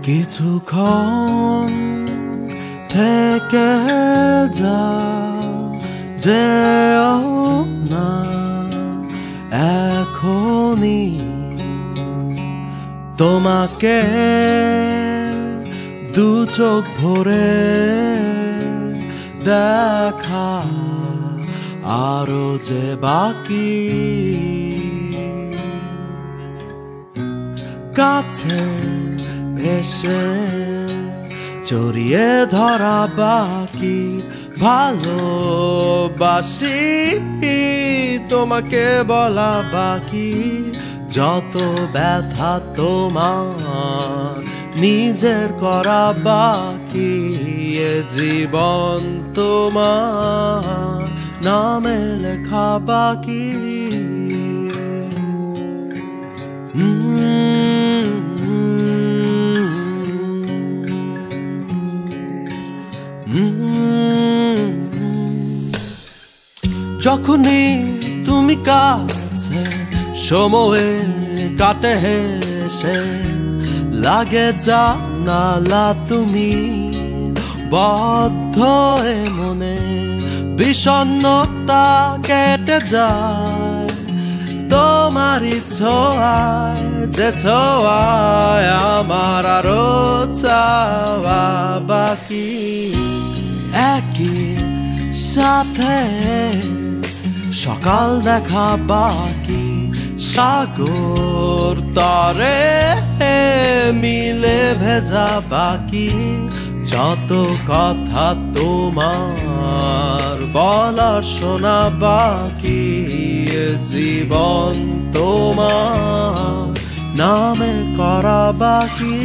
কিছুক্ষণ থেকে যাও, যেও না এখনই, তোমাকে দু চোখ ভরে দেখা আরো যে বাকি, কাছে এসে জড়িয়ে ধরা বাকি, ভালোবাসি তোমাকে বলা বাকি, যত ব্যথা তোমার নিজের করা বাকি, এ জীবন তোমার নামে লেখা বাকি। যখনই তুমি কাছে সময়ে কাটে হেসে, লাগে জানালা তুমি বদ্ধ এ মনে, বিষণ্ণতা কেটে যায় তোমারই ছোঁয়ায়, যে ছোঁয়ায় আমার আরো চাওয়া বাকি, একই সাথে সকাল দেখা বাকি, সাগর তরে মিলে ভেজা বাকি, যত কথা তোমার বলার শোনা বাকি, জীবন তোমার নামে করা বাকি।